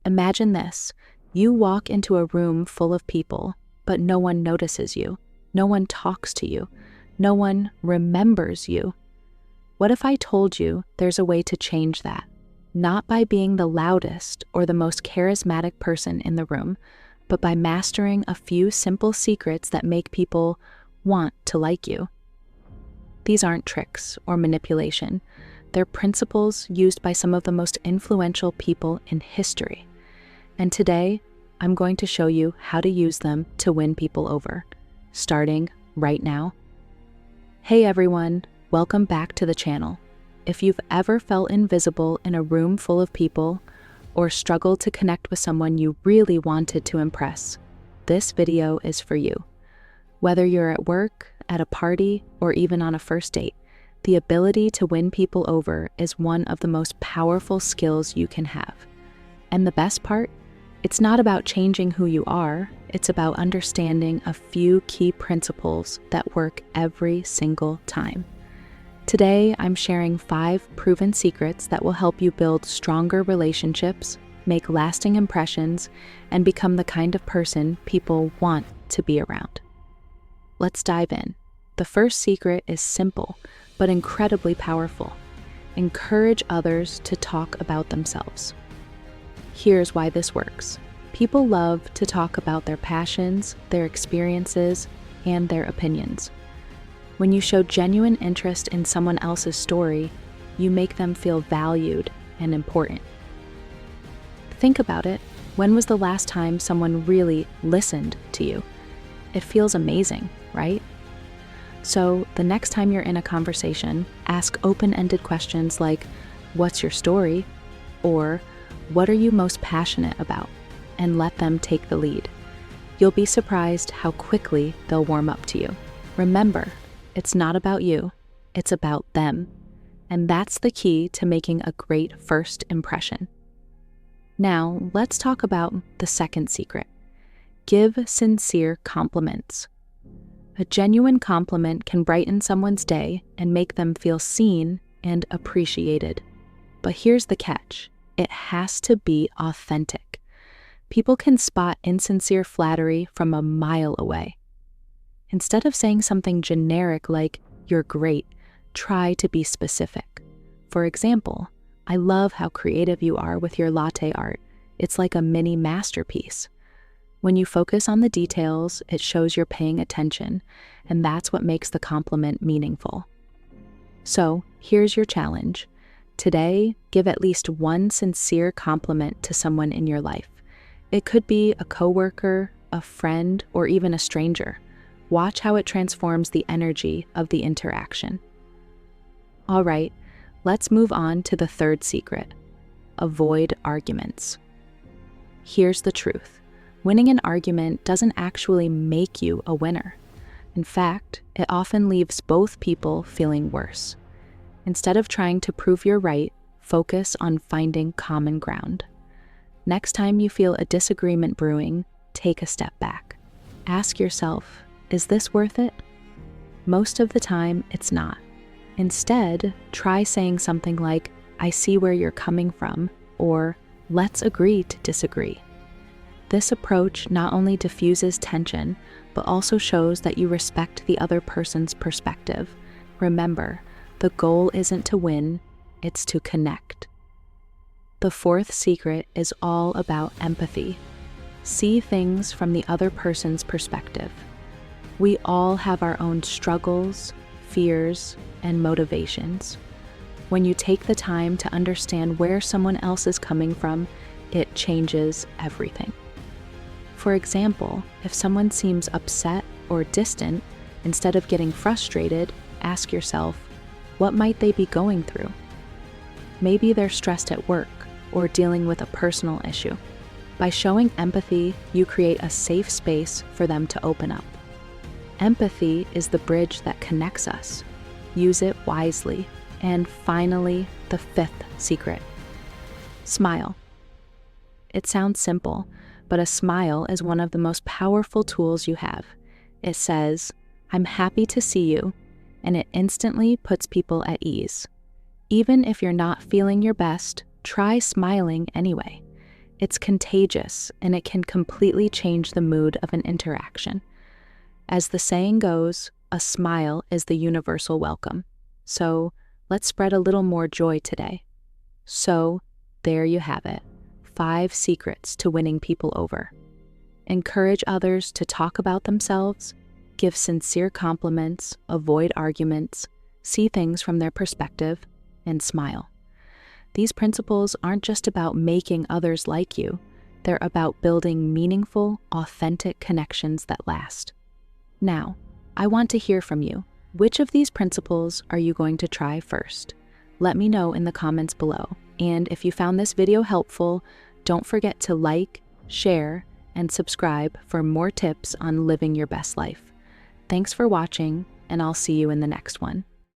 Imagine this. You walk into a room full of people, but no one notices you. No one talks to you. No one remembers you. What if I told you there's a way to change that? Not by being the loudest or the most charismatic person in the room, but by mastering a few simple secrets that make people want to like you. These aren't tricks or manipulation. They're principles used by some of the most influential people in history. And today, I'm going to show you how to use them to win people over, starting right now. Hey everyone, welcome back to the channel. If you've ever felt invisible in a room full of people or struggled to connect with someone you really wanted to impress, this video is for you. Whether you're at work, at a party, or even on a first date, the ability to win people over is one of the most powerful skills you can have. And the best part? It's not about changing who you are, it's about understanding a few key principles that work every single time. Today, I'm sharing 5 proven secrets that will help you build stronger relationships, make lasting impressions, and become the kind of person people want to be around. Let's dive in. The first secret is simple, but incredibly powerful. Encourage others to talk about themselves. Here's why this works. People love to talk about their passions, their experiences, and their opinions. When you show genuine interest in someone else's story, you make them feel valued and important. Think about it. When was the last time someone really listened to you? It feels amazing, right? So the next time you're in a conversation, ask open-ended questions like, "What's your story?" or "What are you most passionate about?" and let them take the lead. You'll be surprised how quickly they'll warm up to you. Remember, it's not about you, it's about them. And that's the key to making a great first impression. Now, let's talk about the second secret. Give sincere compliments. A genuine compliment can brighten someone's day and make them feel seen and appreciated. But here's the catch. It has to be authentic. People can spot insincere flattery from a mile away. Instead of saying something generic like, "You're great," try to be specific. For example, "I love how creative you are with your latte art. It's like a mini masterpiece." When you focus on the details, it shows you're paying attention, and that's what makes the compliment meaningful. So, here's your challenge. Today, give at least one sincere compliment to someone in your life. It could be a coworker, a friend, or even a stranger. Watch how it transforms the energy of the interaction. All right, let's move on to the third secret. Avoid arguments. Here's the truth. Winning an argument doesn't actually make you a winner. In fact, it often leaves both people feeling worse. Instead of trying to prove you're right, focus on finding common ground. Next time you feel a disagreement brewing, take a step back. Ask yourself, is this worth it? Most of the time, it's not. Instead, try saying something like, "I see where you're coming from," or "Let's agree to disagree." This approach not only diffuses tension, but also shows that you respect the other person's perspective. Remember, the goal isn't to win, it's to connect. The fourth secret is all about empathy. See things from the other person's perspective. We all have our own struggles, fears, and motivations. When you take the time to understand where someone else is coming from, it changes everything. For example, if someone seems upset or distant, instead of getting frustrated, ask yourself, what might they be going through? Maybe they're stressed at work or dealing with a personal issue. By showing empathy, you create a safe space for them to open up. Empathy is the bridge that connects us. Use it wisely. And finally, the fifth secret. Smile. It sounds simple, but a smile is one of the most powerful tools you have. It says, "I'm happy to see you," and it instantly puts people at ease. Even if you're not feeling your best, try smiling anyway. It's contagious, and it can completely change the mood of an interaction. As the saying goes, a smile is the universal welcome. So let's spread a little more joy today. So there you have it, 5 secrets to winning people over. Encourage others to talk about themselves, give sincere compliments, avoid arguments, see things from their perspective, and smile. These principles aren't just about making others like you, they're about building meaningful, authentic connections that last. Now, I want to hear from you. Which of these principles are you going to try first? Let me know in the comments below. And if you found this video helpful, don't forget to like, share, and subscribe for more tips on living your best life. Thanks for watching, and I'll see you in the next one.